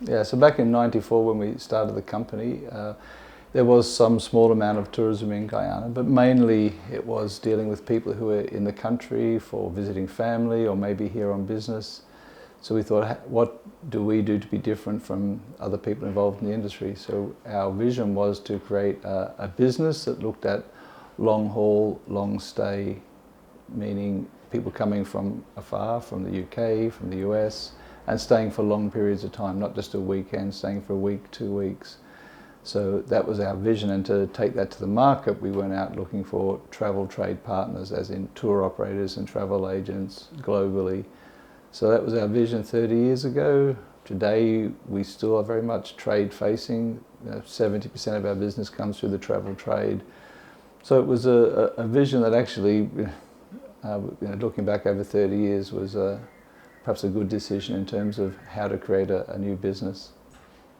Yeah, so back in '94 when we started the company, there was some small amount of tourism in Guyana, but mainly it was dealing with people who were in the country for visiting family or maybe here on business. So we thought, what do we do to be different from other people involved in the industry? So our vision was to create a business that looked at long haul, long stay, meaning people coming from afar, from the UK, from the US, and staying for long periods of time, not just a weekend, staying for a week, 2 weeks. So that was our vision, and to take that to the market, we went out looking for travel trade partners, as in tour operators and travel agents globally. So that was our vision 30 years ago. Today, we still are very much trade-facing. 70% of our business comes through the travel trade. So it was a vision that actually, looking back over 30 years, was perhaps a good decision in terms of how to create a new business.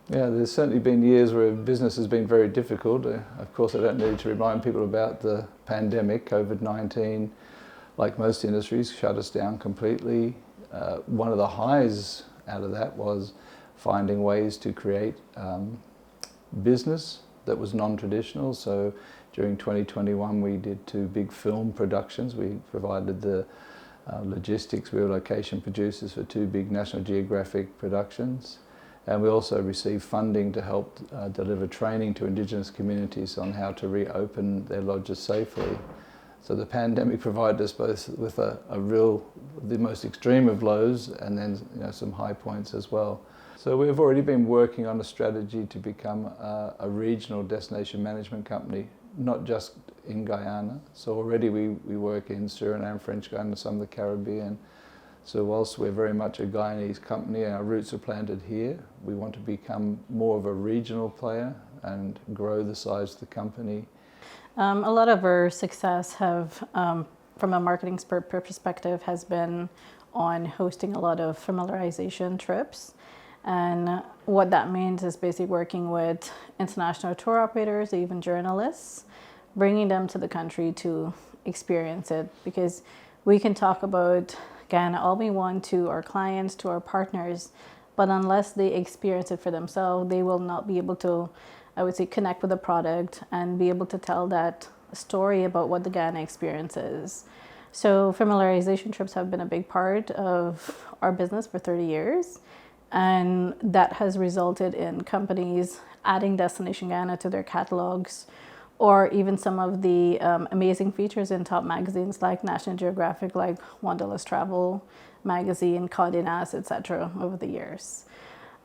Yeah, there's certainly been years where business has been very difficult. Of course, I don't need to remind people about the pandemic. COVID-19, like most industries, shut us down completely. One of the highs out of that was finding ways to create business that was non-traditional. So during 2021, we did 2 big film productions. We provided the logistics, we were location producers for 2 big National Geographic productions. And we also received funding to help deliver training to Indigenous communities on how to reopen their lodges safely. So the pandemic provided us both with the most extreme of lows, and then some high points as well. So we've already been working on a strategy to become a regional destination management company, not just in Guyana. So already we work in Suriname, French Guiana, some of the Caribbean. So whilst we're very much a Guyanese company and our roots are planted here, we want to become more of a regional player and grow the size of the company. A lot of our success from a marketing perspective, has been on hosting a lot of familiarization trips. And what that means is basically working with international tour operators, even journalists, bringing them to the country to experience it. Because we can talk about Guyana all we want to our clients, to our partners, but unless they experience it for themselves, they will not be able to, I would say, connect with the product and be able to tell that story about what the Guyana experience is. So familiarization trips have been a big part of our business for 30 years. And that has resulted in companies adding Destination Guyana to their catalogs, or even some of the amazing features in top magazines like National Geographic, like Wanderlust Travel magazine, Condé Nast, etc. over the years.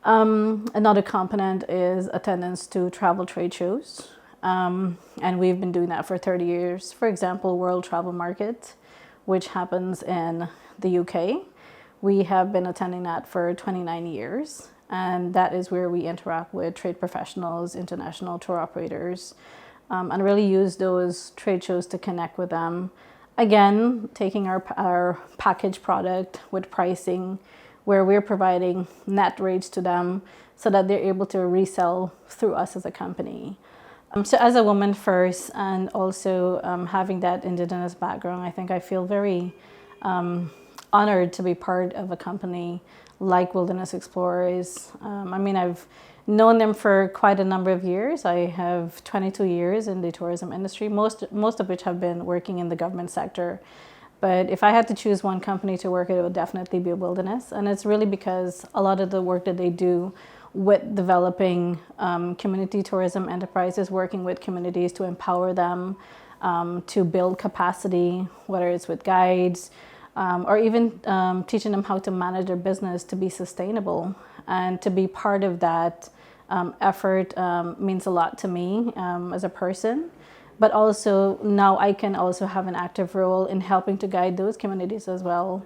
Another component is attendance to travel trade shows. And we've been doing that for 30 years. For example, World Travel Market, which happens in the UK. We have been attending that for 29 years. And that is where we interact with trade professionals, international tour operators, and really use those trade shows to connect with them. Again, taking our package product with pricing, where we're providing net rates to them so that they're able to resell through us as a company. So as a woman first, and also having that Indigenous background, I think I feel very honored to be part of a company like Wilderness Explorers. I've known them for quite a number of years. I have 22 years in the tourism industry, most of which have been working in the government sector. But if I had to choose one company to work at, it would definitely be Wilderness. And it's really because a lot of the work that they do with developing community tourism enterprises, working with communities to empower them, to build capacity, whether it's with guides, or even teaching them how to manage their business to be sustainable. And to be part of that effort means a lot to me as a person. But also now I can also have an active role in helping to guide those communities as well.